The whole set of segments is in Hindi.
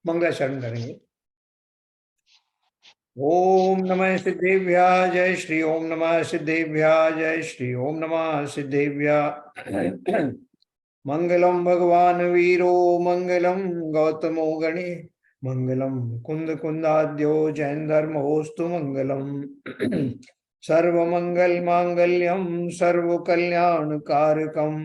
मंगलाचरण करेंगे। ओम नमः सिद्धेभ्या जय श्री ओम नमः सिद्धेभ्या जय श्री ओम नमः सिद्धेभ्या। मंगलम भगवान वीरो मंगलम गौतमो गणे मंगलम कुंद कुंदाद्यो जैन धर्मोस्तु मंगलम। सर्वमंगल मांगल्यम सर्व कल्याण कारकम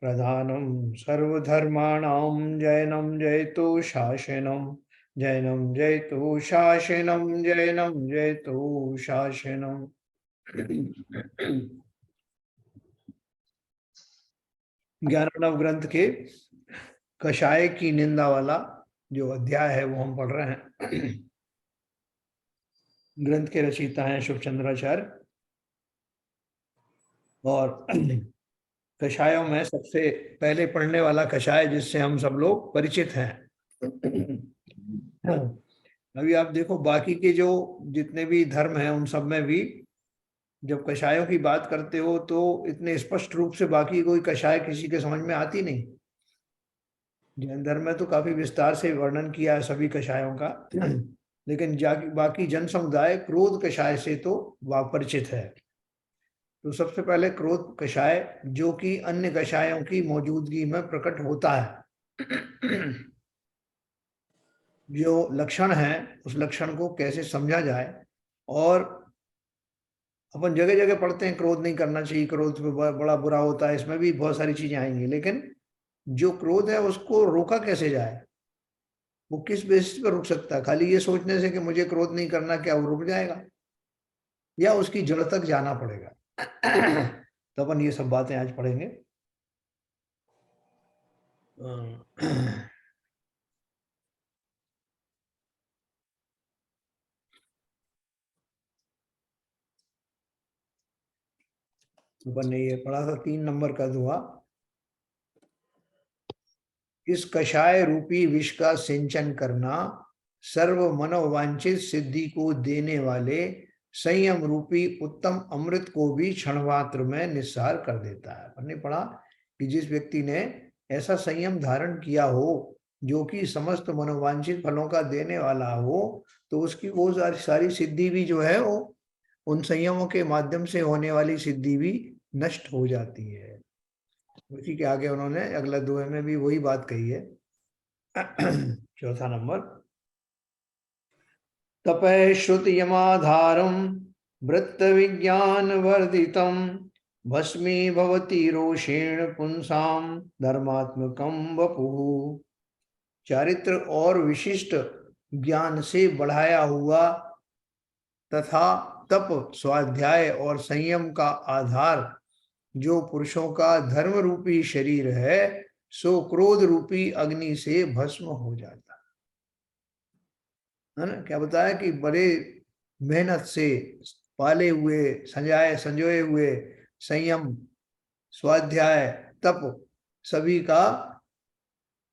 प्रधानम सर्वधर्माणां जैनम जयतु शासनम जैनम जयतु शासनम जैनम जयतु शासनम। ज्ञाननव ग्रंथ के कषाय की निंदा वाला जो अध्याय है वो हम पढ़ रहे हैं। ग्रंथ के रचयिता हैं शुभचंद्राचार्य और कषायों में सबसे पहले पढ़ने वाला कषाय जिससे हम सब लोग परिचित हैं। अभी आप देखो बाकी के जो जितने भी धर्म हैं उन सब में भी जब कषायों की बात करते हो तो इतने स्पष्ट रूप से बाकी कोई कषाय किसी के समझ में आती नहीं। जैन धर्म में तो काफी विस्तार से वर्णन किया है सभी कषायों का, लेकिन बाकी जन समुदाय क्रोध कषाय से तो परिचित है। तो सबसे पहले क्रोध कषाय जो कि अन्य कषायों की मौजूदगी में प्रकट होता है। जो लक्षण है उस लक्षण को कैसे समझा जाए। और अपन जगह जगह पढ़ते हैं क्रोध नहीं करना चाहिए, क्रोध बड़ा बुरा होता है, इसमें भी बहुत सारी चीजें आएंगी, लेकिन जो क्रोध है उसको रोका कैसे जाए, वो किस बेसिस पर रुक सकता है। खाली ये सोचने से कि मुझे क्रोध नहीं करना, क्या वो रुक जाएगा या उसकी जड़ तक जाना पड़ेगा। तो अपन ये सब बातें आज पढ़ेंगे। अपन ने ये पढ़ा था 3 नंबर का दुआ। इस कषाय रूपी विष का सिंचन करना सर्व मनोवांछित सिद्धि को देने वाले संयम रूपी उत्तम अमृत को भी क्षण मात्र में निस्सार कर देता है। हमने पढ़ा कि जिस व्यक्ति ने ऐसा संयम धारण किया हो जो कि समस्त मनोवांछित फलों का देने वाला हो, तो उसकी वो सारी सिद्धि भी जो है वो उन संयमों के माध्यम से होने वाली सिद्धि भी नष्ट हो जाती है। उसी के आगे उन्होंने अगला दोहे में भी वही बात कही है। चौथा नंबर, तपः श्रुत यमाधारम वृत्त विज्ञान वर्धितम भस्मी भवती रोषेण पुंसाम धर्मात्मकम वपुः। चारित्र और विशिष्ट ज्ञान से बढ़ाया हुआ तथा तप स्वाध्याय और संयम का आधार जो पुरुषों का धर्म रूपी शरीर है, सो क्रोध रूपी अग्नि से भस्म हो जाता है ना। क्या बताया कि बड़े मेहनत से पाले हुए संजोए हुए संयम स्वाध्याय तप सभी का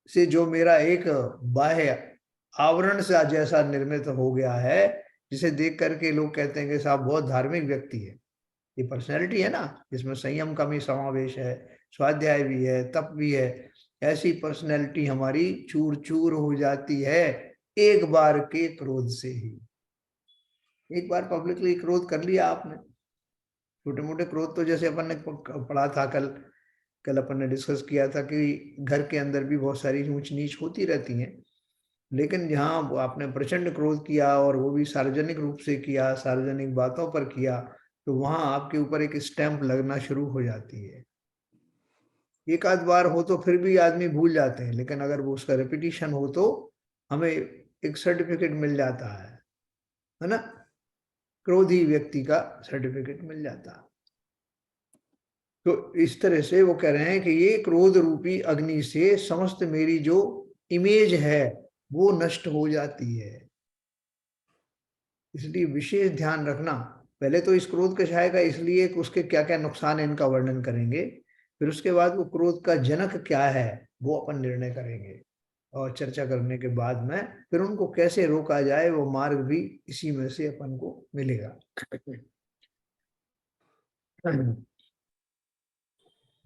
से जो मेरा एक बाह्य आवरण सा जैसा निर्मित हो गया है, जिसे देख करके लोग कहते हैं कि साहब बहुत धार्मिक व्यक्ति है। ये पर्सनैलिटी है ना जिसमें संयम का भी समावेश है, स्वाध्याय भी है, तप भी है। ऐसी पर्सनैलिटी हमारी चूर चूर हो जाती है एक बार के क्रोध से ही। एक बार पब्लिकली क्रोध कर लिया आपने, छोटे मोटे क्रोध तो जैसे अपन ने पढ़ा था कल अपन ने डिस्कस किया था कि घर के अंदर भी बहुत सारी ऊंच नीच होती रहती हैं, लेकिन जहाँ आपने प्रचंड क्रोध किया और वो भी सार्वजनिक रूप से किया, सार्वजनिक बातों पर किया, तो वहां आपके ऊपर एक स्टैंप लगना शुरू हो जाती है। एक आध बार हो तो फिर भी आदमी भूल जाते हैं, लेकिन अगर वो उसका रिपीटिशन हो तो हमें एक सर्टिफिकेट मिल जाता है ना, क्रोधी व्यक्ति का सर्टिफिकेट मिल जाता है। तो इस तरह से वो कह रहे हैं कि ये क्रोध रूपी अग्नि से समस्त मेरी जो इमेज है वो नष्ट हो जाती है। इसलिए विशेष ध्यान रखना। पहले तो इस क्रोध कषाय का इसलिए उसके क्या क्या नुकसान है इनका वर्णन करेंगे, फिर उसके बाद वो क्रोध का जनक क्या है वो अपन निर्णय करेंगे, और चर्चा करने के बाद में फिर उनको कैसे रोका जाए वो मार्ग भी इसी में से अपन को मिलेगा।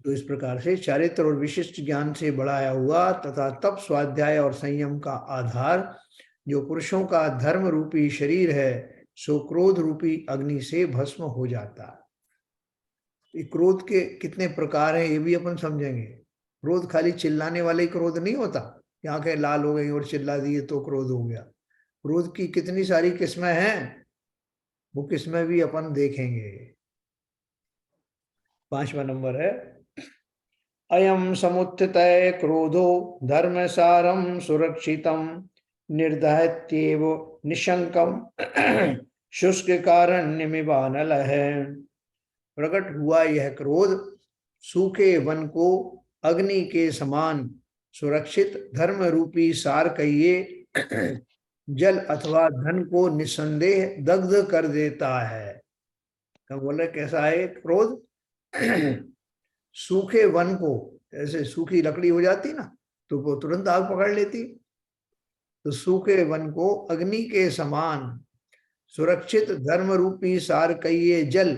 तो इस प्रकार से चारित्र और विशिष्ट ज्ञान से बढ़ाया हुआ तथा तप, स्वाध्याय और संयम का आधार जो पुरुषों का धर्म रूपी शरीर है, सो क्रोध रूपी अग्नि से भस्म हो जाता है। क्रोध के कितने प्रकार हैं ये भी अपन समझेंगे। क्रोध खाली चिल्लाने वाले ही क्रोध नहीं होता, आंखें लाल हो गई और चिल्ला दिए तो क्रोध हो गया। क्रोध की कितनी सारी किस्में हैं, वो किस्में भी अपन देखेंगे। 5वां नंबर है अयम समुत्थितः क्रोधो धर्म सारम सुरक्षितम निर्दहत्येव निशंकम शुष्क कारण्यमिवानल है। प्रकट हुआ यह क्रोध सूखे वन को अग्नि के समान सुरक्षित धर्म रूपी सार कहिए जल अथवा धन को निसंदेह दग्ध कर देता है। क्या बोले कैसा है क्रोध? सूखे वन को, ऐसे सूखी लकड़ी हो जाती ना तो वो तुरंत आग पकड़ लेती, तो सूखे वन को अग्नि के समान सुरक्षित धर्म रूपी सार कहिए जल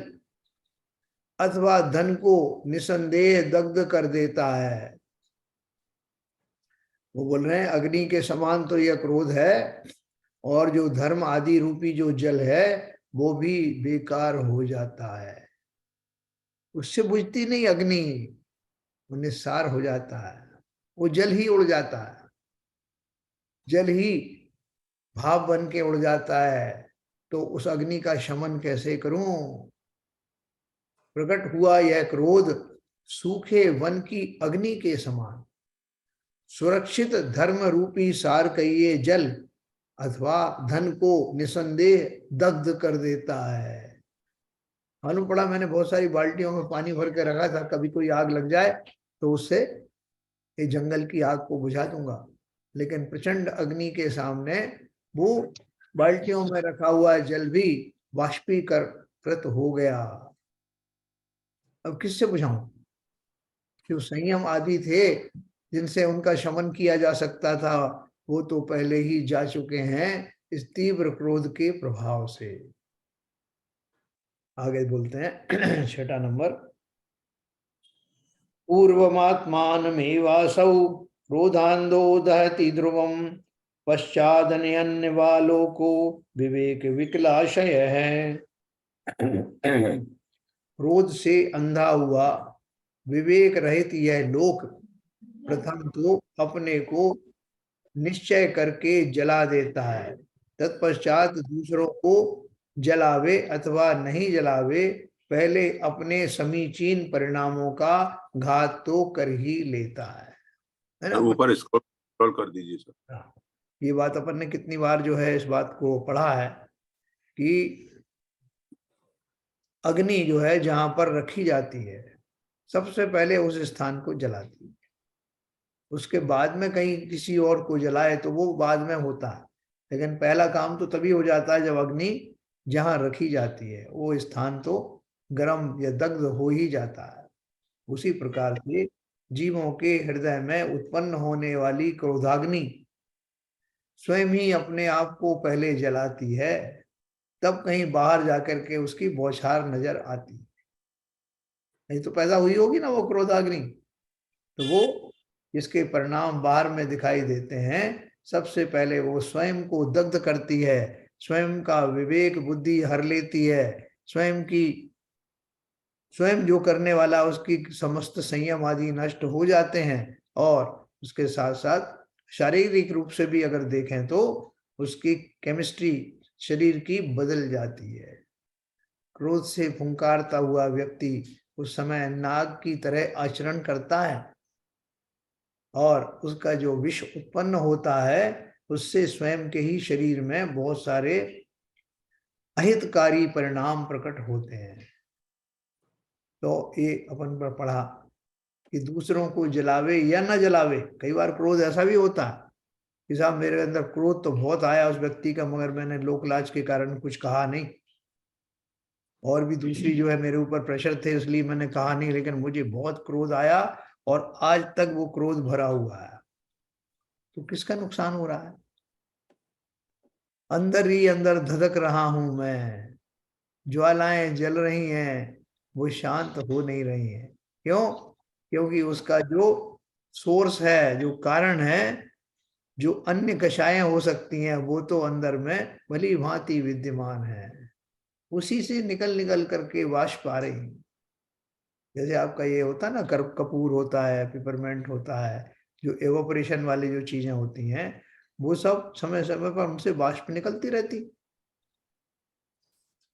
अथवा धन को निसंदेह दग्ध कर देता है। वो बोल रहे हैं अग्नि के समान तो यह क्रोध है, और जो धर्म आदि रूपी जो जल है वो भी बेकार हो जाता है। उससे बुझती नहीं अग्नि, वो निस्सार हो जाता है, वो जल ही उड़ जाता है, जल ही भाप बन के उड़ जाता है। तो उस अग्नि का शमन कैसे करूं? प्रकट हुआ यह क्रोध सूखे वन की अग्नि के समान सुरक्षित धर्म रूपी सार कहिए जल अथवा धन को निसंदेह दग्ध कर देता है। मालूम पड़ा मैंने बहुत सारी बाल्टियों में पानी भर के रखा था, कभी कोई आग लग जाए तो उससे ये जंगल की आग को बुझा दूंगा, लेकिन प्रचंड अग्नि के सामने वो बाल्टियों में रखा हुआ जल भी वाष्पीकृत हो गया। अब किससे बुझाऊं? जो संयम आदि थे जिनसे उनका शमन किया जा सकता था, वो तो पहले ही जा चुके हैं इस तीव्र क्रोध के प्रभाव से। आगे बोलते हैं 6वां नंबर पूर्वमात्मानमेवासौ क्रोधांधो दहति ध्रुवम पश्चादन्यन्यवालोको विवेक विकलाशय है। क्रोध से अंधा हुआ विवेक रहित यह लोक प्रथम तो अपने को निश्चय करके जला देता है, तत्पश्चात दूसरों को जलावे अथवा नहीं जलावे, पहले अपने समीचीन परिणामों का घात तो कर ही लेता है ना। ऊपर स्क्रॉल कर दीजिए सर। ये बात अपन ने कितनी बार जो है इस बात को पढ़ा है कि अग्नि जो है जहां पर रखी जाती है सबसे पहले उस स्थान को जलाती है, उसके बाद में कहीं किसी और को जलाए तो वो बाद में होता है, लेकिन पहला काम तो तभी हो जाता है जब अग्नि जहां रखी जाती है वो स्थान तो गर्म या दग्ध हो ही जाता है। उसी प्रकार से जीवों के हृदय में उत्पन्न होने वाली क्रोधाग्नि स्वयं ही अपने आप को पहले जलाती है, तब कहीं बाहर जाकर के उसकी बौछार नजर आती है। नहीं तो पैदा हुई होगी ना वो क्रोधाग्नि, तो वो जिसके परिणाम बाहर में दिखाई देते हैं सबसे पहले वो स्वयं को दग्ध करती है, स्वयं का विवेक बुद्धि हर लेती है, स्वयं जो करने वाला उसकी समस्त संयम आदि नष्ट हो जाते हैं, और उसके साथ साथ शारीरिक रूप से भी अगर देखें तो उसकी केमिस्ट्री शरीर की बदल जाती है। क्रोध से फुंकारता हुआ व्यक्ति उस समय नाग की तरह आचरण करता है, और उसका जो विष उत्पन्न होता है उससे स्वयं के ही शरीर में बहुत सारे अहितकारी परिणाम प्रकट होते हैं। तो ये अपन पर पढ़ा कि दूसरों को जलावे या न जलावे। कई बार क्रोध ऐसा भी होता है कि साहब मेरे अंदर क्रोध तो बहुत आया उस व्यक्ति का, मगर मैंने लोक लाज के कारण कुछ कहा नहीं, और भी दूसरी जो है मेरे ऊपर प्रेशर थे इसलिए मैंने कहा नहीं, लेकिन मुझे बहुत क्रोध आया और आज तक वो क्रोध भरा हुआ है। तो किसका नुकसान हो रहा है? अंदर ही अंदर धधक रहा हूं मैं, ज्वालाएं जल रही हैं, वो शांत हो नहीं रही हैं। क्यों? क्योंकि उसका जो सोर्स है, जो कारण है, जो अन्य कषायें हो सकती हैं वो तो अंदर में भली भांति विद्यमान है, उसी से निकल निकल करके वाष्प आ रही। जैसे आपका ये होता है ना, कपूर होता है, पिपरमेंट होता है, जो एवोपरेशन वाली जो चीजें होती हैं, वो सब समय समय पर उनसे वाष्प निकलती रहती।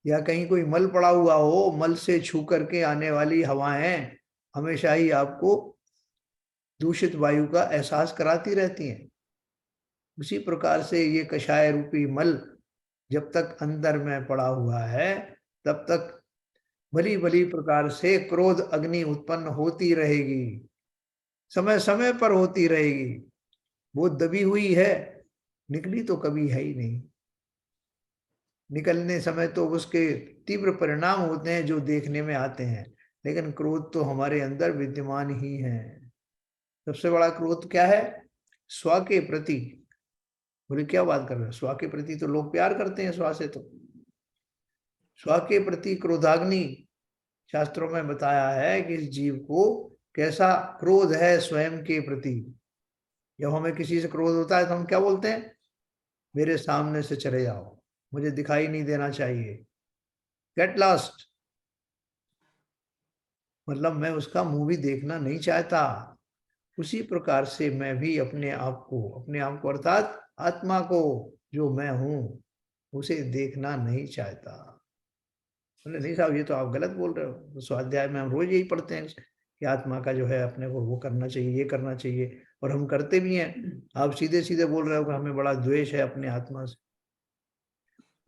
या कहीं कोई मल पड़ा हुआ हो, मल से छू करके आने वाली हवाएं हमेशा ही आपको दूषित वायु का एहसास कराती रहती हैं। उसी प्रकार से ये कषाय रूपी मल जब तक अंदर में पड़ा हुआ है, तब तक भली भली प्रकार से क्रोध अग्नि उत्पन्न होती रहेगी, समय समय पर होती रहेगी। वो दबी हुई है, निकली तो कभी है ही नहीं। निकलने समय तो उसके तीव्र परिणाम होते हैं जो देखने में आते हैं, लेकिन क्रोध तो हमारे अंदर विद्यमान ही है। सबसे बड़ा क्रोध क्या है? स्व के प्रति। बोले क्या बात कर रहे हो? स्व के प्रति तो लोग प्यार करते हैं, स्व से तो। स्व के प्रति क्रोधाग्नि, शास्त्रों में बताया है कि इस जीव को कैसा क्रोध है स्वयं के प्रति। जब हमें किसी से क्रोध होता है तो हम क्या बोलते हैं? मेरे सामने से चले जाओ, मुझे दिखाई नहीं देना चाहिए, गेट लॉस्ट। मतलब मैं उसका मुंह भी देखना नहीं चाहता। उसी प्रकार से मैं भी अपने आप को अर्थात आत्मा को, जो मैं हूं, उसे देखना नहीं चाहता। बोले नहीं साहब, ये तो आप गलत बोल रहे हो। तो स्वाध्याय में हम रोज यही पढ़ते हैं कि आत्मा का जो है अपने को वो करना चाहिए, ये करना चाहिए, और हम करते भी हैं। आप सीधे सीधे बोल रहे हो कि हमें बड़ा द्वेष है अपने आत्मा से।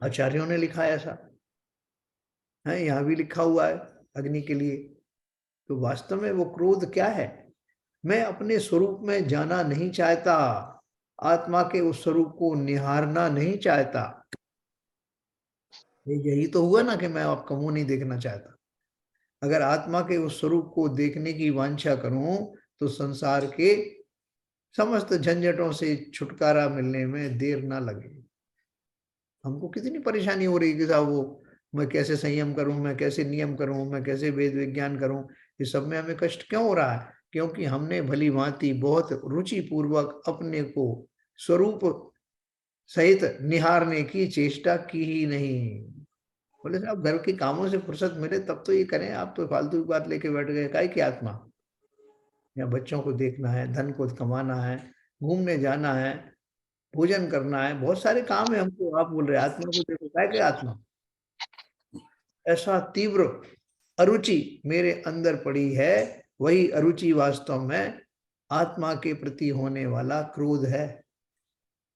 आचार्यों ने लिखा है ऐसा है, यहाँ भी लिखा हुआ है अग्नि के लिए। तो वास्तव में वो क्रोध क्या है? मैं अपने स्वरूप में जाना नहीं चाहता, आत्मा के उस स्वरूप को निहारना नहीं चाहता। यही तो हुआ ना कि मैं आपका मुंह नहीं देखना चाहता। अगर आत्मा के उस स्वरूप को देखने की वांछा करूं तो संसार के समस्त झंझटों से छुटकारा मिलने में देर ना लगे। हमको कितनी परेशानी हो रही है कि साहब वो मैं कैसे संयम करूं, मैं कैसे नियम करूं, मैं कैसे वेद विज्ञान करूं। ये सब में हमें कष्ट क्यों हो रहा है? क्योंकि हमने भली भांति बहुत रुचि पूर्वक अपने को स्वरूप सहित निहारने की चेष्टा की ही नहीं। बोले साहब घर के कामों से फुर्सत मिले तब तो ये करें, आप तो फालतू की बात लेके बैठ गए। काहे की आत्मा? या बच्चों को देखना है, धन को कमाना है, घूमने जाना है, भोजन करना है, बहुत सारे काम है हमको। आप बोल रहे आत्मा को देखो, काहे की आत्मा? ऐसा तीव्र अरुचि मेरे अंदर पड़ी है, वही अरुचि वास्तव में आत्मा के प्रति होने वाला क्रोध है।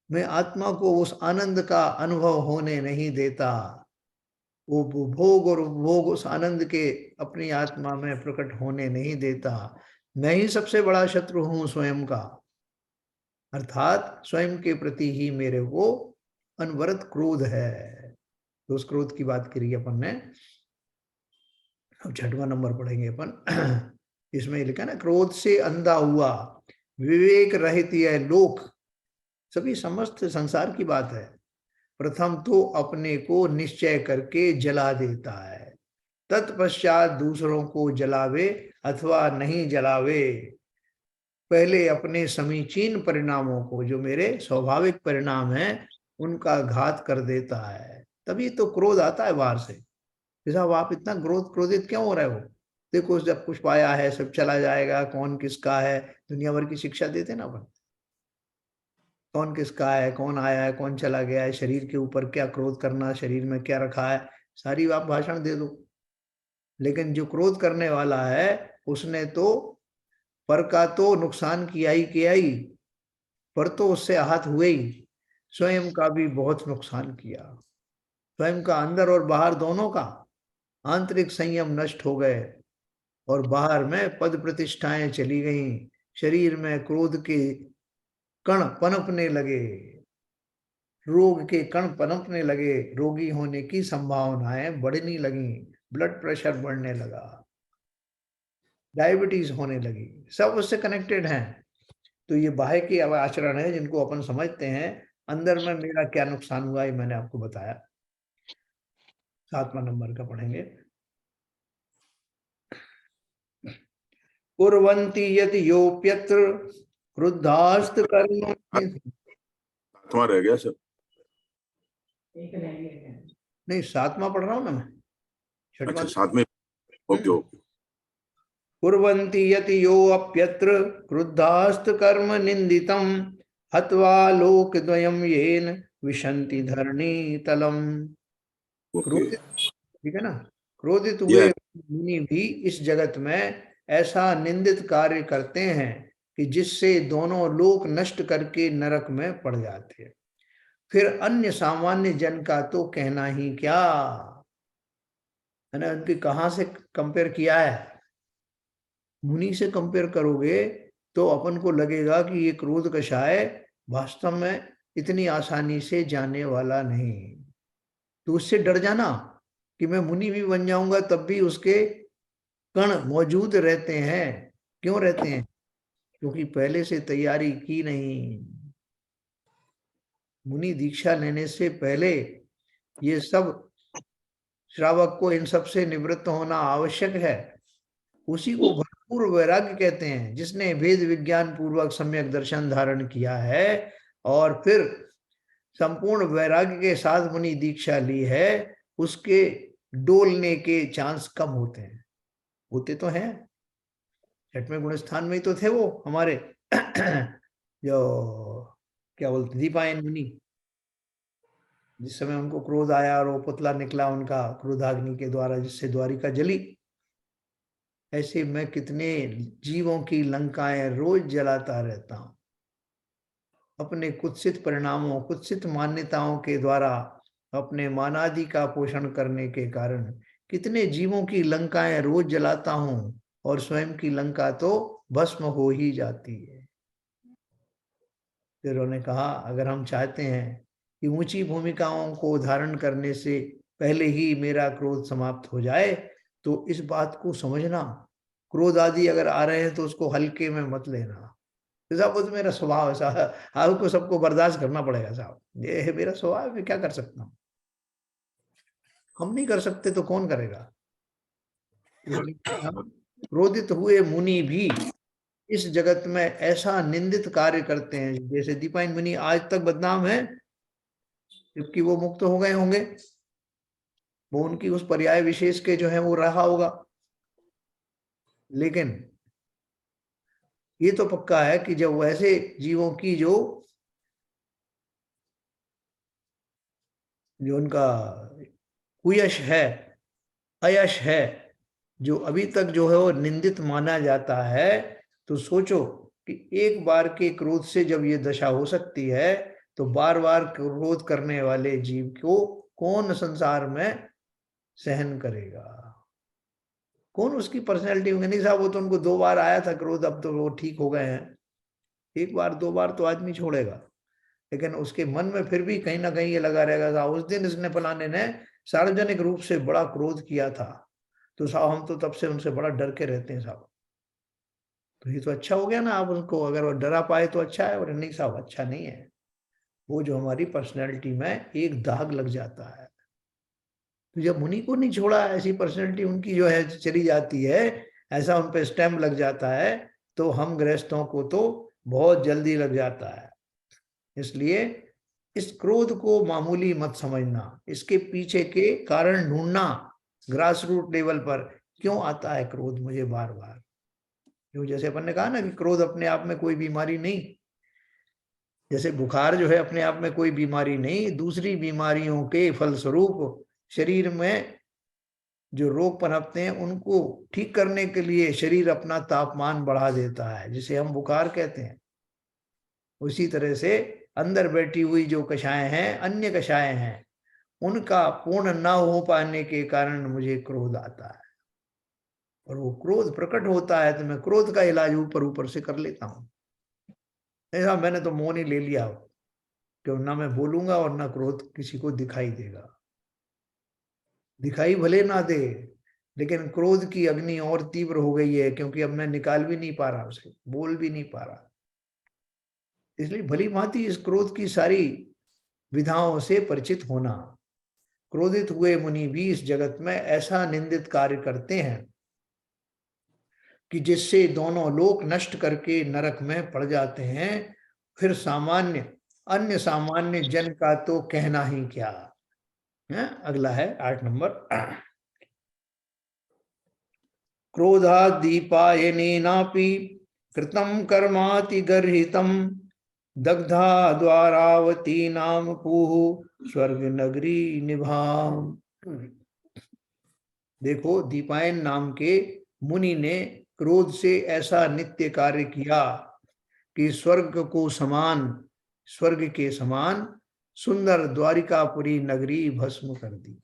मैं आत्मा को उस आनंद का अनुभव होने नहीं देता। वो भोग और उपभोग उस आनंद के अपनी आत्मा में प्रकट होने नहीं देता। मैं ही सबसे बड़ा शत्रु हूं स्वयं का, अर्थात स्वयं के प्रति ही मेरे को अनवरत क्रोध है। तो उस क्रोध की बात करी अपन ने। अब 6वां नंबर पढ़ेंगे अपन। इसमें लिखा ना, क्रोध से अंधा हुआ विवेक रहित यह लोक। सभी समस्त संसार की बात है। प्रथम तो अपने को निश्चय करके जला देता है, तत्पश्चात दूसरों को जलावे अथवा नहीं जलावे। पहले अपने समीचीन परिणामों को, जो मेरे स्वाभाविक परिणाम हैं, उनका घात कर देता है। तभी तो क्रोध आता है बाहर से। जैसा आप इतना क्रोधित क्यों हो रहे हो? देखो जब कुछ पाया है सब चला जाएगा, कौन किसका है, दुनिया भर की शिक्षा देते ना अपन। कौन किसका है, कौन आया है, कौन चला गया है, शरीर के ऊपर क्या क्रोध करना, शरीर में क्या रखा है, सारी आप भाषण दे दो। लेकिन जो क्रोध करने वाला है उसने तो पर का तो नुकसान किया ही, पर तो उससे आहत हुए ही, स्वयं का भी बहुत नुकसान किया। स्वयं का अंदर और बाहर दोनों का आंतरिक संयम नष्ट हो गए, और बाहर में पद प्रतिष्ठाएं चली गईं। शरीर में क्रोध के कण पनपने लगे, रोग के कण पनपने लगे, रोगी होने की संभावनाएं बढ़ने लगी, ब्लड प्रेशर बढ़ने लगा, डायबिटीज होने लगी। सब उससे कनेक्टेड हैं। तो ये बाह्य के आचरण है जिनको अपन समझते हैं। अंदर में मेरा क्या नुकसान हुआ ये मैंने आपको बताया। 7वां नंबर का पढ़ेंगे। कुर्वन्ति यदि योप्यत्र क्रुद्धास्त कर्म। 7वां रह गया सर। नहीं, 7वां पढ़ रहा हूं ना मैं, 6वां। अच्छा 7 में। Okay okay. कुर्वन्ति यति यो अप्यत्र क्रुद्धास्त कर्म निंदितम हत्वा लोकद्वयं येन विशन्ति धरणी तलम। ओके। क्रोधित, ठीक है ना, क्रोधित हुए ये मुनि भी इस जगत में ऐसा निंदित कार्य करते हैं कि जिससे दोनों लोक नष्ट करके नरक में पड़ जाते हैं। फिर अन्य सामान्य जन का तो कहना ही क्या है ना। उनकी कहां से कंपेयर किया है, मुनि से कंपेयर करोगे तो अपन को लगेगा कि ये क्रोध कषाय वास्तव में इतनी आसानी से जाने वाला नहीं। तो उससे डर जाना कि मैं मुनि भी बन जाऊंगा तब भी उसके कण मौजूद रहते हैं। क्यों रहते हैं? क्योंकि पहले से तैयारी की नहीं। मुनि दीक्षा लेने से पहले ये सब श्रावक को इन सब से निवृत्त होना आवश्यक है। उसी को भरपूर वैराग्य कहते हैं, जिसने वेद विज्ञान पूर्वक सम्यक दर्शन धारण किया है और फिर संपूर्ण वैराग्य के साथ मुनि दीक्षा ली है, उसके डोलने के चांस कम होते हैं। होते तो हैं, 6वें गुण स्थान में ही तो थे वो हमारे जो क्या बोलते दीपायन मुनि। जिस समय उनको क्रोध आया और वो पुतला निकला उनका क्रोधाग्नि के द्वारा, जिससे द्वारिका जली। ऐसे मैं कितने जीवों की लंकाएं रोज जलाता रहता हूं अपने कुत्सित परिणामों, कुत्सित मान्यताओं के द्वारा, अपने मानादि का पोषण करने के कारण कितने जीवों की लंकाएं रोज जलाता हूं और स्वयं की लंका तो भस्म हो ही जाती है। फिर उन्होंने कहा, अगर हम चाहते हैं कि ऊंची भूमिकाओं को धारण करने से पहले ही मेरा क्रोध समाप्त हो जाए, तो इस बात को समझना, क्रोध आदि अगर आ रहे हैं तो उसको हल्के में मत लेना। साहब वो तो मेरा स्वभाव है साहब, आपको सबको बर्दाश्त करना पड़ेगा साहब, ये है मेरा स्वभाव, मैं क्या कर सकता हूँ। हम नहीं कर सकते तो कौन करेगा। क्रोधित हुए मुनि भी इस जगत में ऐसा निंदित कार्य करते हैं, जैसे दीपायन मुनि आज तक बदनाम है, जबकि वो मुक्त हो गए होंगे। वो उनकी उस पर्याय विशेष के जो है वो रहा होगा। लेकिन ये तो पक्का है कि जब वैसे जीवों की जो उनका कुयश है, अयश है, जो अभी तक जो है वो निंदित माना जाता है, तो सोचो कि एक बार के क्रोध से जब ये दशा हो सकती है, तो बार बार क्रोध करने वाले जीव को कौन संसार में सहन करेगा। कौन उसकी पर्सनैलिटी होंगे। नहीं साहब, वो तो उनको 2 बार आया था क्रोध, अब तो वो ठीक हो गए हैं। 1 बार 2 बार तो आदमी छोड़ेगा, लेकिन उसके मन में फिर भी कहीं ना कहीं ये लगा रहेगा, साहब उस दिन इसने फलाने ने सार्वजनिक रूप से बड़ा क्रोध किया था, तो साहब हम तो तब से उनसे बड़ा डर के रहते हैं साहब। तो ये तो अच्छा हो गया ना, आप उनको अगर वो डरा पाए तो अच्छा है, और नहीं साहब अच्छा नहीं है। वो जो हमारी पर्सनैलिटी में एक दाग लग जाता है। तो जब मुनि को नहीं छोड़ा, ऐसी पर्सनैलिटी उनकी जो है चली जाती है, ऐसा उन पे स्टैम्प लग जाता है, तो हम गृहस्थों को तो बहुत जल्दी लग जाता है। इसलिए इस क्रोध को मामूली मत समझना, इसके पीछे के कारण ढूंढना। ग्रास रूट लेवल पर क्यों आता है क्रोध मुझे बार बार। क्यों, जैसे अपन ने कहा ना कि क्रोध अपने आप में कोई बीमारी नहीं, जैसे बुखार जो है अपने आप में कोई बीमारी नहीं, दूसरी बीमारियों के फलस्वरूप शरीर में जो रोग पनपते हैं उनको ठीक करने के लिए शरीर अपना तापमान बढ़ा देता है, जिसे हम बुखार कहते हैं। उसी तरह से अंदर बैठी हुई जो कषाएं हैं, अन्य कषाएं हैं, उनका पूर्ण न हो पाने के कारण मुझे क्रोध आता है। और वो क्रोध प्रकट होता है तो मैं क्रोध का इलाज ऊपर ऊपर से कर लेता हूँ। ऐसा मैंने तो मौन ही ले लिया कि ना मैं बोलूंगा और ना क्रोध किसी को दिखाई देगा। दिखाई भले ना दे, लेकिन क्रोध की अग्नि और तीव्र हो गई है, क्योंकि अब मैं निकाल भी नहीं पा रहा उसे, बोल भी नहीं पा रहा। इसलिए भली भांति इस क्रोध की सारी विधाओं से परिचित होना। क्रोधित हुए मुनि भी इस जगत में ऐसा निंदित कार्य करते हैं कि जिससे दोनों लोक नष्ट करके नरक में पड़ जाते हैं, फिर अन्य सामान्य जन का तो कहना ही क्या है। अगला है 8 नंबर। क्रोधादीपायनेनापि कृतं कर्माति गर्हितं दग्धा द्वारावती नाम पूह स्वर्ग नगरी निभाम। देखो, दीपायन नाम के मुनि ने क्रोध से ऐसा नित्य कार्य किया कि स्वर्ग के समान सुंदर द्वारिकापुरी नगरी भस्म कर दी।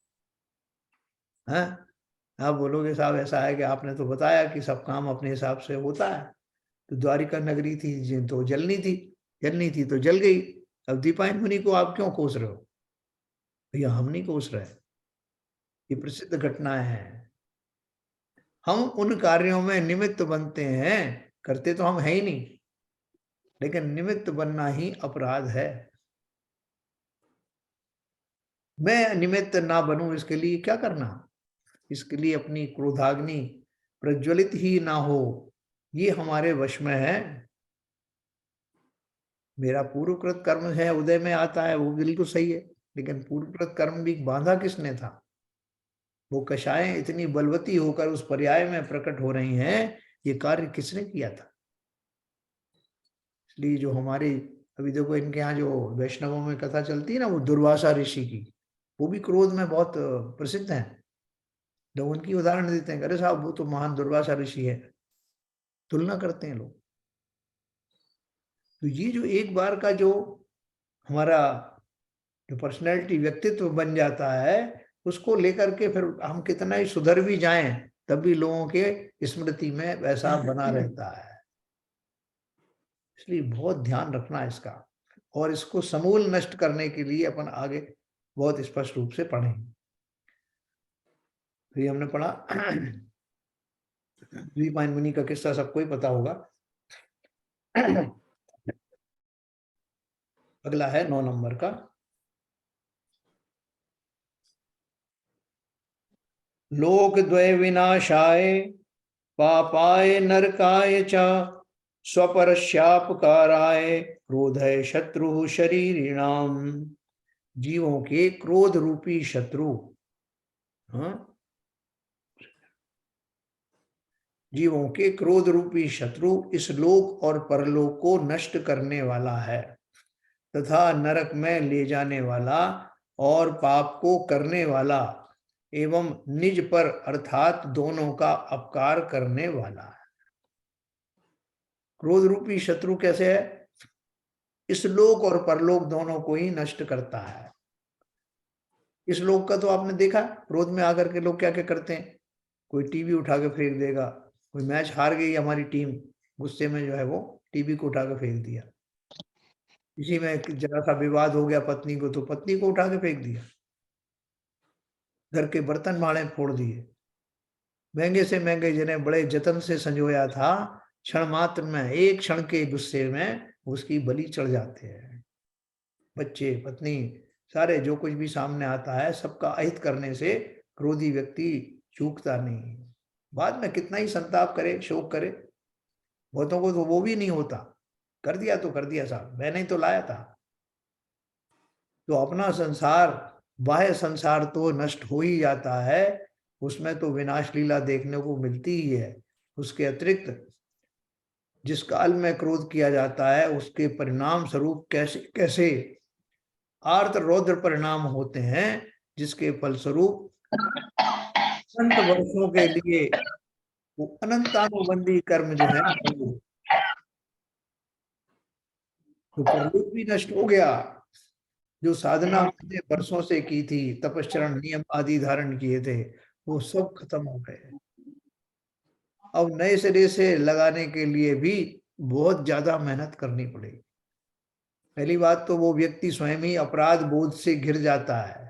हैं? आप बोलोगे साहब ऐसा है कि आपने तो बताया कि सब काम अपने हिसाब से होता है, तो द्वारिका नगरी थी तो जलनी थी तो जल गई। अब दीपायन मुनि को आप क्यों कोस रहे हो? भैया हम नहीं कोस रहे, ये प्रसिद्ध घटनाएं हैं। हम उन कार्यों में निमित्त बनते हैं, करते तो हम है ही नहीं, लेकिन निमित्त बनना ही अपराध है। मैं निमित्त ना बनूं, इसके लिए क्या करना? इसके लिए अपनी क्रोधाग्नि प्रज्वलित ही ना हो, ये हमारे वश में है। मेरा पूर्वकृत कर्म है, उदय में आता है, वो बिल्कुल सही है, लेकिन पूर्वकृत कर्म भी बांधा किसने था? वो कषायें इतनी बलवती होकर उस पर्याय में प्रकट हो रही हैं, ये कार्य किसने किया था? इसलिए जो हमारी, अभी देखो इनके यहाँ जो वैष्णवों में कथा चलती है ना, वो दुर्वासा ऋषि की, वो भी क्रोध में बहुत प्रसिद्ध हैं। लोग उनकी उदाहरण देते हैं, अरे साहब वो तो महान दुर्वासा ऋषि है, तुलना करते हैं लोग। तो ये जो एक बार का जो हमारा जो पर्सनैलिटी व्यक्तित्व बन जाता है, उसको लेकर के फिर हम कितना ही सुधर भी जाएं, तब भी लोगों के स्मृति में वैसा बना रहता है। इसलिए बहुत ध्यान रखना इसका, और इसको समूल नष्ट करने के लिए अपन आगे बहुत स्पष्ट रूप से पढ़ें। तो ये हमने पढ़ा दीपायन मुनि का किस्सा सबको ही पता होगा। अगला है 9 नंबर का। लोक द्वय विनाशाय पापाय नरकाय च स्वपरशापकाराय क्रोधय शत्रु शरीरिणाम। जीवों के क्रोध रूपी शत्रु, हाँ, जीवों के क्रोध रूपी शत्रु इस लोक और परलोक को नष्ट करने वाला है, तथा नरक में ले जाने वाला और पाप को करने वाला एवं निज पर अर्थात दोनों का अपकार करने वाला है। क्रोध रूपी शत्रु कैसे है? इस लोक और परलोक दोनों को ही नष्ट करता है। इस लोक का तो आपने देखा, क्रोध में आकर के लोग क्या क्या करते हैं, कोई टीवी उठा के फेंक देगा, कोई मैच हार गई हमारी टीम, गुस्से में जो है वो टीवी को उठा के फेंक दिया। इसी में जरा सा विवाद हो गया पत्नी को, तो पत्नी को उठा के फेंक दिया। घर के बर्तन भाड़े फोड़ दिए। महंगे से महंगे जिन्हें बड़े जतन से संजोया था, क्षण मात्र में, एक क्षण के गुस्से में उसकी बलि चढ़ जाते हैं। बच्चे, पत्नी, सारे जो कुछ भी सामने आता है, सबका अहित करने से क्रोधी व्यक्ति चूकता नहीं। बाद में कितना ही संताप करे, शोक करे, बहुतों को तो वो भी नहीं होता, कर दिया तो कर दिया साहब, मैंने ही तो लाया था। तो अपना संसार, बाह्य संसार तो नष्ट हो ही जाता है, उसमें तो विनाश लीला देखने को मिलती ही है। उसके अतिरिक्त जिस काल में क्रोध किया जाता है, उसके परिणाम स्वरूप कैसे कैसे आर्त रौद्र परिणाम होते हैं, जिसके फलस्वरूप अनंत वर्षों के लिए वो अनंतानुबंधी कर्म जो है, तो परलोक भी नष्ट हो गया। जो साधना हमने वर्षों से की थी, तपस्चरण नियम आदि धारण किए थे, वो सब खत्म हो गए। अब नए सिरे से लगाने के लिए भी बहुत ज्यादा मेहनत करनी पड़ेगी। पहली बात तो वो व्यक्ति स्वयं ही अपराध बोध से घिर जाता है,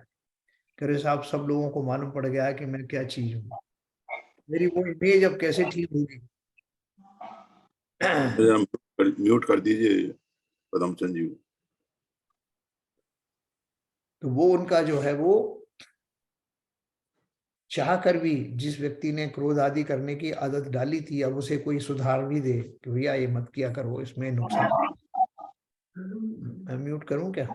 अरे साहब सब लोगों को मालूम पड़ गया है कि मैं क्या चीज हूँ, मेरी वो इमेज अब कैसे ठीक होगी। म्यूट कर दीजिए पदमचंद जी। तो वो उनका जो है वो चाह कर भी जिस व्यक्ति ने क्रोध आदि करने की आदत डाली थी, अब उसे कोई सुधार भी दे कि भैया ये मत किया करो, इसमें नुकसान। मैं म्यूट करूं क्या?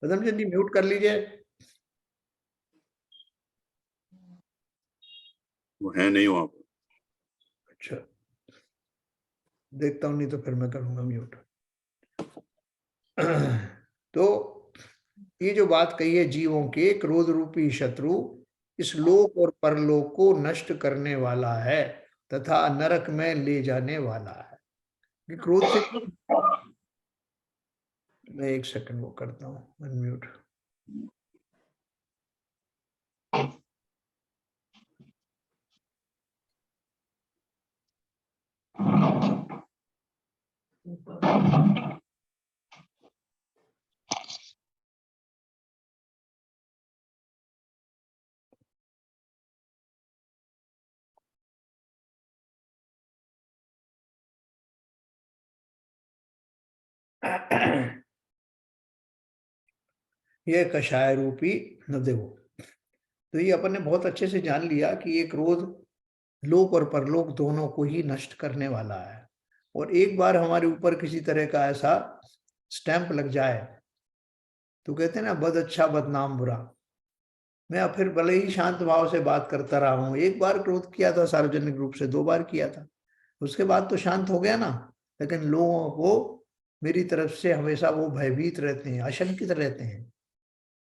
पदमचंद जी म्यूट कर लीजिए। वो है नहीं वहां पर। अच्छा, देखता हूं, नहीं तो फिर मैं करूंगा म्यूट। तो ये जो बात कही है, जीवों के क्रोध रूपी शत्रु इस लोक और परलोक को नष्ट करने वाला है तथा नरक में ले जाने वाला है। कि क्रोध से, मैं एक सेकंड वो करता हूँ अनम्यूट। ये कषाय रूपी नदेवो। तो ये अपन ने बहुत अच्छे से जान लिया कि ये क्रोध लोक और परलोक दोनों को ही नष्ट करने वाला है। और एक बार हमारे ऊपर किसी तरह का ऐसा स्टैंप लग जाए तो कहते हैं ना, बद अच्छा बदनाम बुरा। मैं फिर भले ही शांत भाव से बात करता रहा हूं, एक बार क्रोध किया था सार्वजनिक रूप से, 2 बार किया था, उसके बाद तो शांत हो गया ना। लेकिन लोगों को मेरी तरफ से हमेशा वो भयभीत रहते हैं, आशंकित रहते हैं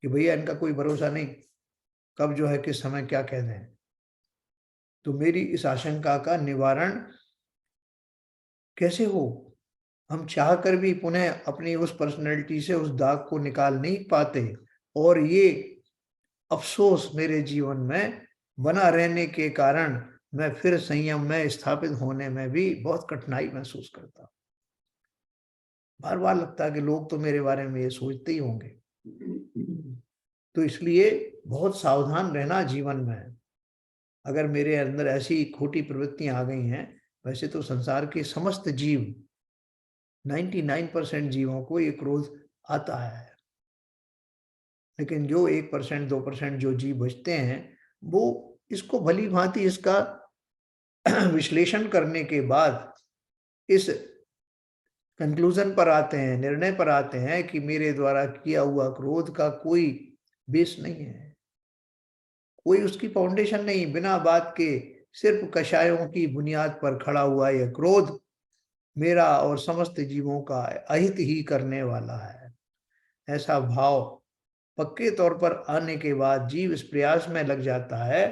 कि भैया इनका कोई भरोसा नहीं, कब जो है किस समय क्या कह दें। तो मेरी इस आशंका का निवारण कैसे हो? हम चाह कर भी पुनः अपनी उस पर्सनैलिटी से उस दाग को निकाल नहीं पाते, और ये अफसोस मेरे जीवन में बना रहने के कारण मैं फिर संयम में स्थापित होने में भी बहुत कठिनाई महसूस करता हूं। बार बार लगता है कि लोग तो मेरे बारे में ये सोचते ही होंगे। तो इसलिए बहुत सावधान रहना जीवन में। अगर मेरे अंदर ऐसी खोटी प्रवृत्तियां आ गई हैं, वैसे तो संसार के समस्त जीव 99% जीवों को ये क्रोध आता है, लेकिन जो 1% 2% जो जीव बचते हैं, वो इसको भली भांति इसका विश्लेषण करने के बाद इस कंक्लूजन पर आते हैं, निर्णय पर आते हैं कि मेरे द्वारा किया हुआ क्रोध का कोई बेस नहीं है, कोई उसकी फाउंडेशन नहीं, बिना बात के सिर्फ कषायों की बुनियाद पर खड़ा हुआ यह क्रोध मेरा और समस्त जीवों का अहित ही करने वाला है। ऐसा भाव पक्के तौर पर आने के बाद जीव इस प्रयास में लग जाता है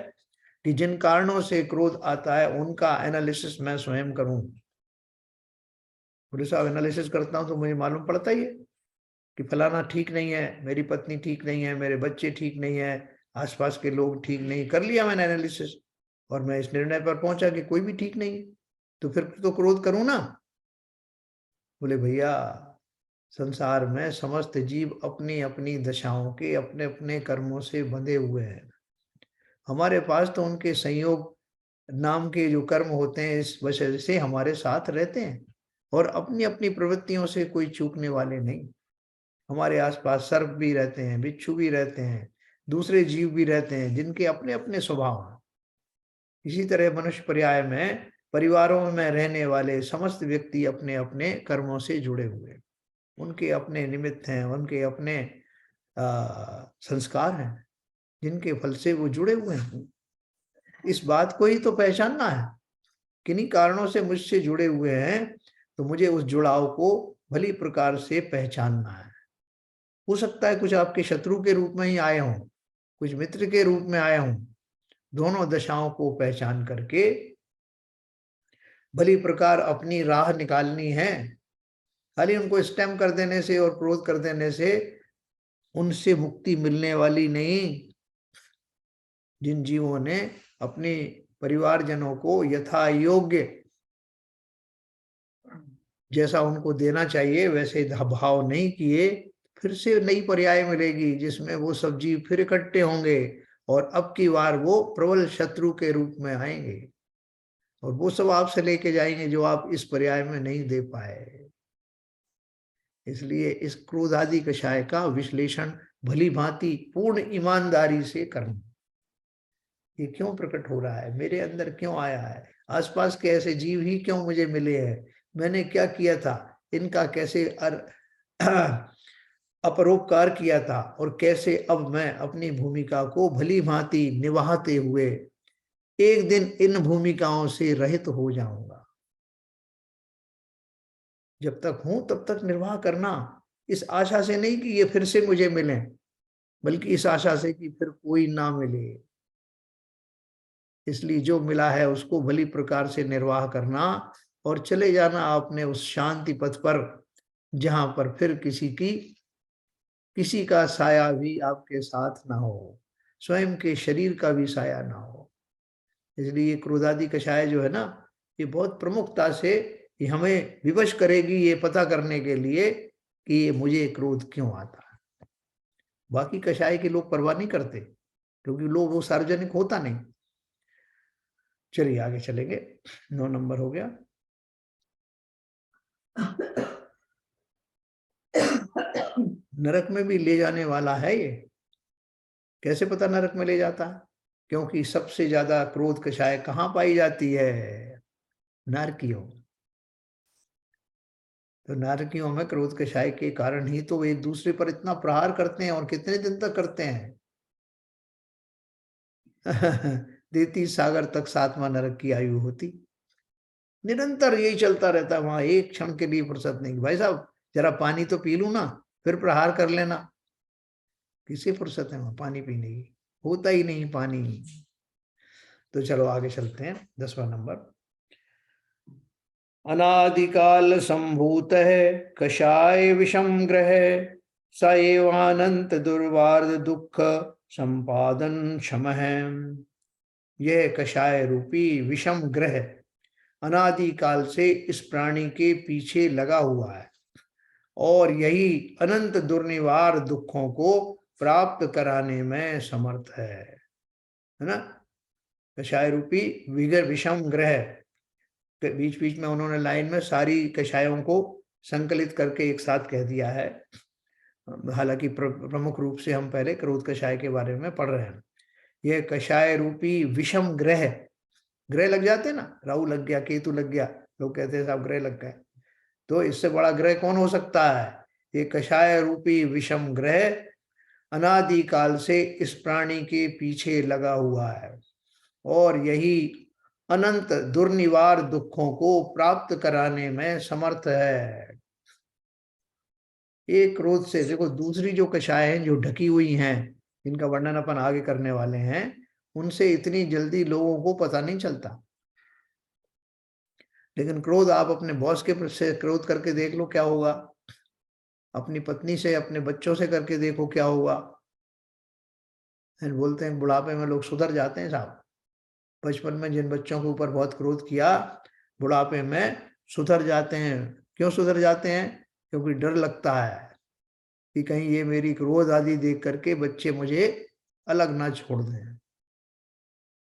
कि जिन कारणों से क्रोध आता है उनका एनालिसिस मैं स्वयं करूं। बोले साहब, एनालिसिस करता हूं तो मुझे मालूम पड़ता ही है कि फलाना ठीक नहीं है, मेरी पत्नी ठीक नहीं है, मेरे बच्चे ठीक नहीं है, आसपास के लोग ठीक नहीं। कर लिया मैंने एनालिसिस और मैं इस निर्णय पर पहुंचा कि कोई भी ठीक नहीं है, तो फिर तो क्रोध करूं ना। बोले भैया, संसार में समस्त जीव अपनी अपनी दशाओं के अपने अपने कर्मों से बंधे हुए हैं। हमारे पास तो उनके संयोग नाम के जो कर्म होते हैं, इस वजह से हमारे साथ रहते हैं, और अपनी अपनी प्रवृत्तियों से कोई चूकने वाले नहीं। हमारे आसपास सर्प भी रहते हैं, बिच्छू भी रहते हैं, दूसरे जीव भी रहते हैं जिनके अपने अपने स्वभाव हैं। इसी तरह मनुष्य पर्याय में परिवारों में रहने वाले समस्त व्यक्ति अपने अपने कर्मों से जुड़े हुए, उनके अपने निमित्त हैं, उनके अपने संस्कार हैं जिनके फल से वो जुड़े हुए हैं। इस बात को ही तो पहचानना है, किन्हीं कारणों से मुझसे जुड़े हुए हैं, तो मुझे उस जुड़ाव को भली प्रकार से पहचानना है। हो सकता है कुछ आपके शत्रु के रूप में ही आए हों, कुछ मित्र के रूप में आए हों। दोनों दशाओं को पहचान करके भली प्रकार अपनी राह निकालनी है। खाली उनको स्टैम्प कर देने से और क्रोध कर देने से उनसे मुक्ति मिलने वाली नहीं। जिन जीवों ने अपने परिवारजनों को यथा योग्य जैसा उनको देना चाहिए वैसे भाव नहीं किए, फिर से नई पर्याय मिलेगी जिसमें वो सब जीव फिर इकट्ठे होंगे, और अब की बार वो प्रबल शत्रु के रूप में आएंगे और वो सब आपसे लेके जाएंगे जो आप इस पर्याय में नहीं दे पाए। इसलिए इस क्रोध आदि कषाय का विश्लेषण भली भांति पूर्ण ईमानदारी से करना। ये क्यों प्रकट हो रहा है, मेरे अंदर क्यों आया है, आसपास के ऐसे जीव ही क्यों मुझे मिले हैं, मैंने क्या किया था, इनका कैसे अपरोपकार किया था, और कैसे अब मैं अपनी भूमिका को भली भांति निभाते हुए एक दिन इन भूमिकाओं से रहित हो जाऊंगा। जब तक हूं तब तक निर्वाह करना, इस आशा से नहीं कि ये फिर से मुझे मिले, बल्कि इस आशा से कि फिर कोई ना मिले। इसलिए जो मिला है उसको भली प्रकार से निर्वाह करना और चले जाना आपने उस शांति पथ पर, जहां पर फिर किसी का साया भी आपके साथ ना हो, स्वयं के शरीर का भी साया ना हो। इसलिए ये क्रोधादि कषाय जो है ना, ये बहुत प्रमुखता से ये हमें विवश करेगी ये पता करने के लिए कि ये मुझे क्रोध क्यों आता है। बाकी कषाय के लोग परवाह नहीं करते, क्योंकि लोग वो सार्वजनिक होता नहीं। चलिए आगे चलेंगे, 9 नंबर हो गया। नरक में भी ले जाने वाला है ये। कैसे पता नरक में ले जाता है? क्योंकि सबसे ज्यादा क्रोध कषाय कहाँ पाई जाती है? नारकियों। तो नारकियों में क्रोध कषाय के कारण ही तो एक दूसरे पर इतना प्रहार करते हैं, और कितने दिन तक करते हैं। देती सागर तक 7वां नरक की आयु होती। निरंतर यही चलता रहता, वहां एक क्षण के लिए फुर्सत नहीं, भाई साहब जरा पानी तो पी लूं ना, फिर प्रहार कर लेना। किसी फुर्सत है वहां पानी पीने की, होता ही नहीं पानी। तो चलो आगे चलते हैं, 10वां नंबर। अनादिकाल संभूत है कषाय विषम ग्रह, स एवानंत दुर्वार्ध दुख संपादन क्षम है। यह कषाय रूपी विषम ग्रह अनादिकाल से इस प्राणी के पीछे लगा हुआ है, और यही अनंत दुर्निवार दुखों को प्राप्त कराने में समर्थ है ना। कषाय रूपी विषम ग्रह, बीच बीच में उन्होंने लाइन में सारी कषायों को संकलित करके एक साथ कह दिया है। हालांकि प्रमुख रूप से हम पहले क्रोध कषाय के बारे में पढ़ रहे हैं। यह कषाय रूपी विषम ग्रह, ग्रह लग जाते हैं ना, राहु लग गया, केतु लग गया, लोग कहते हैं साहब ग्रह लग गए, तो इससे बड़ा ग्रह कौन हो सकता है? ये कषाय रूपी विषम ग्रह अनादिकाल से इस प्राणी के पीछे लगा हुआ है, और यही अनंत दुर्निवार दुखों को प्राप्त कराने में समर्थ है। एक क्रोध से, देखो दूसरी जो कषाय हैं जो ढकी हुई हैं, जिनका वर्णन अपन आगे करने वाले हैं, उनसे इतनी जल्दी लोगों को पता नहीं चलता। लेकिन क्रोध आप अपने बॉस के से क्रोध करके देख लो क्या होगा, अपनी पत्नी से, अपने बच्चों से करके देखो क्या होगा। बोलते हैं बुढ़ापे में लोग सुधर जाते हैं साहब। बचपन में जिन बच्चों के ऊपर बहुत क्रोध किया, बुढ़ापे में सुधर जाते हैं। क्यों सुधर जाते हैं? क्योंकि डर लगता है कि कहीं ये मेरी क्रोध आदि देख करके बच्चे मुझे अलग ना छोड़ दें,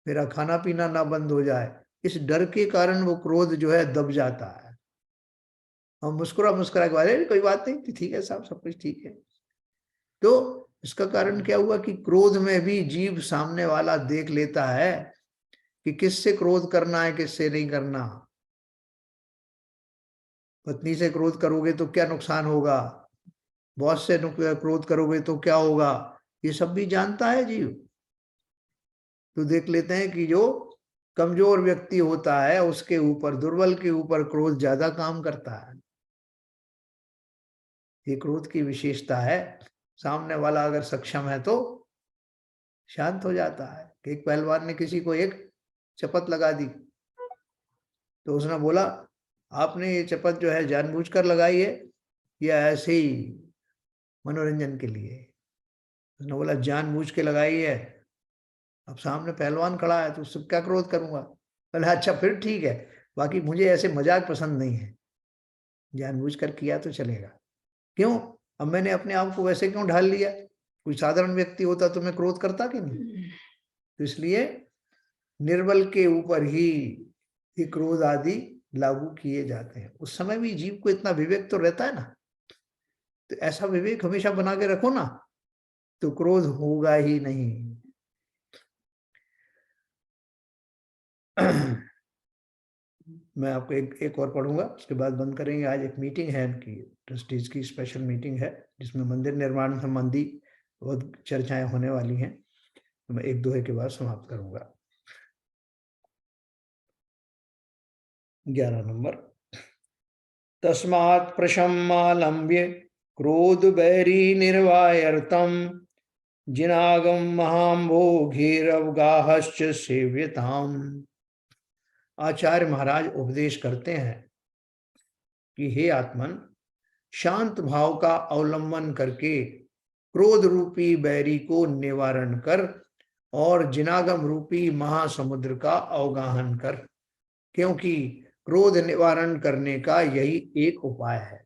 मेरा खाना पीना ना बंद हो जाए। इस डर के कारण वो क्रोध जो है दब जाता है। और मुस्कुरा मुस्कुरा के बारे कोई बात नहीं, ठीक है साहब, सब कुछ ठीक है। तो इसका कारण क्या हुआ कि क्रोध में भी जीव सामने वाला देख लेता है कि किससे क्रोध करना है, किससे नहीं करना। पत्नी से क्रोध करोगे तो क्या नुकसान होगा, बॉस से क्रोध करोगे तो क्या होगा, ये सब भी जानता है जीव। तो देख लेते हैं कि जो कमजोर व्यक्ति होता है उसके ऊपर, दुर्बल के ऊपर क्रोध ज्यादा काम करता है। ये क्रोध की विशेषता है। सामने वाला अगर सक्षम है तो शांत हो जाता है। एक पहलवान ने किसी को एक चपत लगा दी, तो उसने बोला आपने ये चपत जो है जानबूझकर लगाई है या ऐसे ही मनोरंजन के लिए? उसने बोला जानबूझ के लगाई है। अब सामने पहलवान खड़ा है तो उससे क्या क्रोध करूंगा? बोले अच्छा फिर ठीक है, बाकी मुझे ऐसे मजाक पसंद नहीं है, जानबूझकर किया तो चलेगा। क्यों? अब मैंने अपने आप को वैसे क्यों ढाल लिया? कोई साधारण व्यक्ति होता तो मैं क्रोध करता कि नहीं? तो इसलिए निर्बल के ऊपर ही ये क्रोध आदि लागू किए जाते हैं। उस समय भी जीव को इतना विवेक तो रहता है ना, तो ऐसा विवेक हमेशा बना के रखो ना तो क्रोध होगा ही नहीं। मैं आपको एक और पढ़ूंगा, उसके बाद बंद करेंगे। आज एक मीटिंग है इनकी, ट्रस्टीज की स्पेशल मीटिंग है, जिसमें मंदिर निर्माण संबंधी बहुत चर्चाएं होने वाली हैं। तो मैं एक दोहे के बाद समाप्त करूंगा। 11 नंबर। तस्मात् प्रशम्मालम्ब्य क्रोध बैरी निर्वायर्तम जिनागम महाम्भोगीरवगाहश्च सेव्यताम। आचार्य महाराज उपदेश करते हैं कि हे आत्मन, शांत भाव का अवलंबन करके क्रोध रूपी बैरी को निवारण कर और जिनागम रूपी महासमुद्र का अवगाहन कर, क्योंकि क्रोध निवारण करने का यही एक उपाय है।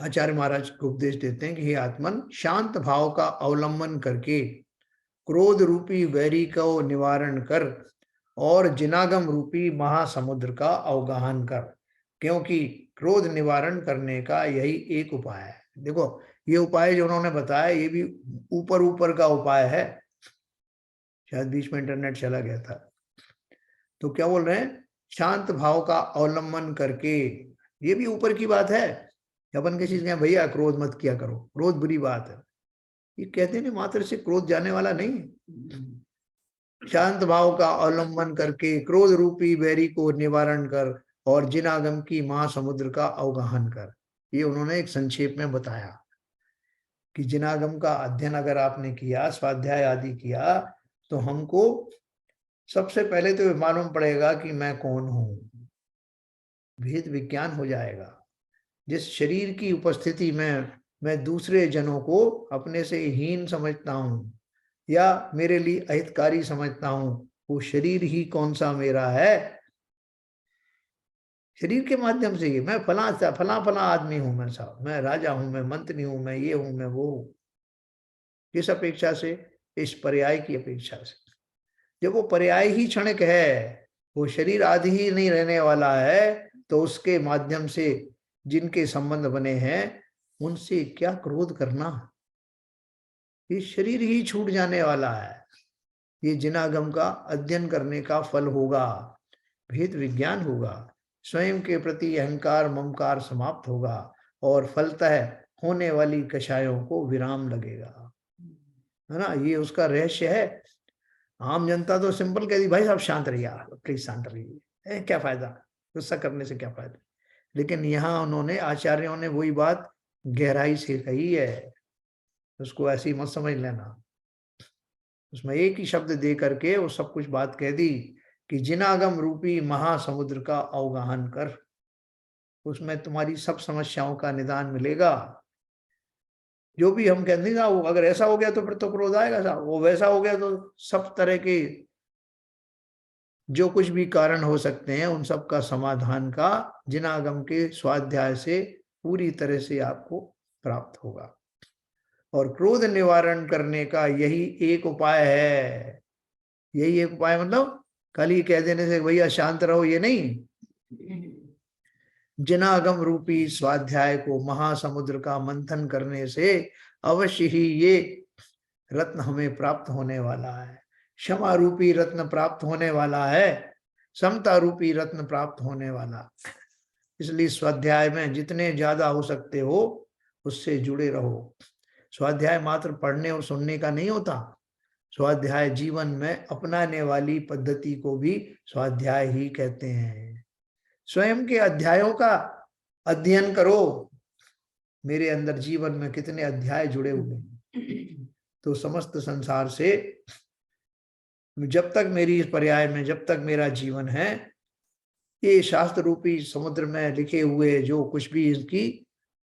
आचार्य महाराज को उपदेश देते हैं कि हे आत्मन, शांत भाव का अवलंबन करके क्रोध रूपी वैरी को निवारण कर और जिनागम रूपी महासमुद्र का अवगाहन कर, क्योंकि क्रोध निवारण करने का यही एक उपाय है। देखो, ये उपाय जो उन्होंने बताया ये भी ऊपर ऊपर का उपाय है, शायद बीच में इंटरनेट चला गया था। तो क्या बोल रहे हैं? शांत भाव का अवलंबन करके, ये भी ऊपर की बात है। अपन किसी से कहें भैया क्रोध मत किया करो, क्रोध बुरी बात है, ये कहते नहीं, मात्र से क्रोध जाने वाला नहीं है। शांत भाव का अवलंबन करके क्रोध रूपी बैरी को निवारण कर और जिनागम की महासमुद्र का अवगाहन कर। ये उन्होंने एक संक्षेप में बताया कि जिनागम का अध्ययन अगर आपने किया, स्वाध्याय आदि किया, तो हमको सबसे पहले तो मालूम पड़ेगा कि मैं कौन हूं, भेद विज्ञान हो जाएगा। जिस शरीर की उपस्थिति में मैं दूसरे जनों को अपने से हीन समझता हूं या मेरे लिए अहितकारी समझता हूं, वो शरीर ही कौन सा मेरा है। शरीर के माध्यम से ही मैं फला फला फला आदमी हूं, मैं साहब, मैं राजा हूं, मैं मंत्री हूं, मैं ये हूं, मैं वो हूं। किस अपेक्षा से? इस पर्याय की अपेक्षा से। जब वो पर्याय ही क्षणिक है, वो शरीर आदि ही नहीं रहने वाला है, तो उसके माध्यम से जिनके संबंध बने हैं उनसे क्या क्रोध करना? ये शरीर ही छूट जाने वाला है। ये जिनागम का अध्ययन करने का फल होगा, भेद विज्ञान होगा, स्वयं के प्रति अहंकार ममकार समाप्त होगा और फलतः होने वाली कषायों को विराम लगेगा, है ना। ये उसका रहस्य है। आम जनता तो सिंपल कह दी, भाई साहब शांत रहिए, प्लीज शांत रहिए, क्या फायदा, गुस्सा करने से क्या फायदा। लेकिन यहाँ उन्होंने, आचार्यों ने वही बात गहराई से कही है, उसको ऐसी मत समझ लेना। उसमें एक ही शब्द दे करके वो सब कुछ बात कह दी कि जिनागम रूपी महासमुद्र का अवगाहन कर, उसमें तुम्हारी सब समस्याओं का निदान मिलेगा। जो भी हम कहते हैं वो अगर ऐसा हो गया तो फिर तो क्रोध आएगा साहब, वो वैसा हो गया तो सब तरह के जो कुछ भी कारण हो सकते हैं उन सब का समाधान का जिनागम के स्वाध्याय से पूरी तरह से आपको प्राप्त होगा। और क्रोध निवारण करने का यही एक उपाय है। यही एक उपाय मतलब कल ही कह देने से भैया शांत रहो, ये नहीं। जिनागम रूपी स्वाध्याय को, महासमुद्र का मंथन करने से अवश्य ही ये रत्न हमें प्राप्त होने वाला है। क्षमा रूपी रत्न प्राप्त होने वाला है, समता रूपी रत्न प्राप्त होने वाला। इसलिए स्वाध्याय में जितने ज्यादा हो सकते हो उससे जुड़े रहो। स्वाध्याय मात्र पढ़ने और सुनने का नहीं होता, स्वाध्याय जीवन में अपनाने वाली पद्धति को भी स्वाध्याय ही कहते हैं। स्वयं के अध्यायों का अध्ययन करो, मेरे अंदर जीवन में कितने अध्याय जुड़े हुए हैं। तो समस्त संसार से जब तक मेरी इस पर्याय में, जब तक मेरा जीवन है, ये शास्त्र रूपी समुद्र में लिखे हुए जो कुछ भी इसकी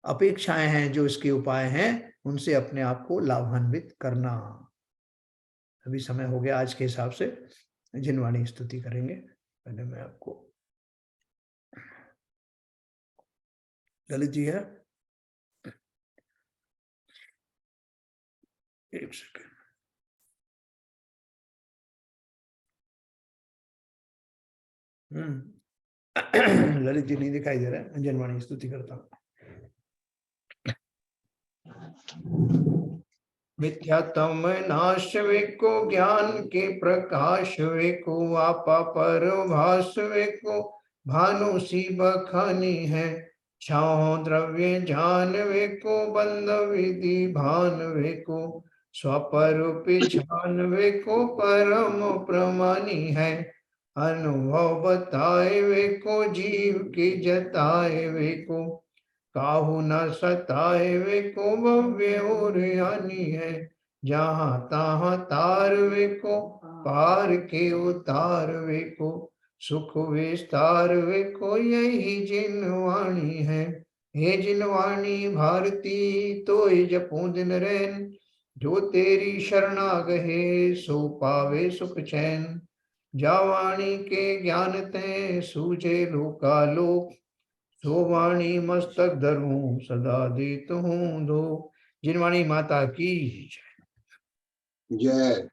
अपेक्षाएं हैं, जो इसके उपाय हैं, उनसे अपने आप को लाभान्वित करना। अभी समय हो गया आज के हिसाब से, जिनवाणी स्तुति करेंगे। पहले मैं आपको, ललित जी है, एक सेकंड। ललित जी नहीं दिखाई दे रहा है, अंजनवाणी स्तुति करता हूँ। मिथ्यात्म नाश वेको, ज्ञान के प्रकाश वेको, आपा पर भास वेको, भानु सी बखानी है। छाओ द्रव्य जान वेको, बंध विधि भान वेको, स्वपर पिछान वेको, परम प्रमानी है। अनुभव बताए वेको, जीव की जताए वेको, काहू न सताए वेको, भव्य और यानी है। जहाँ तहाँ तार वेको, पार के उतार वेको, सुख विस्तार वेको, यही जिनवाणी है। हे जिनवाणी भारती, तो जपू दिन रैन, जो तेरी शरणा गहे, सो पावे सुख चैन। जावाणी के ज्ञान ते, सूझे लोकालोक, सो वाणी मस्तक धरूं, सदा देत हूँ दो। जिनवाणी माता की जय।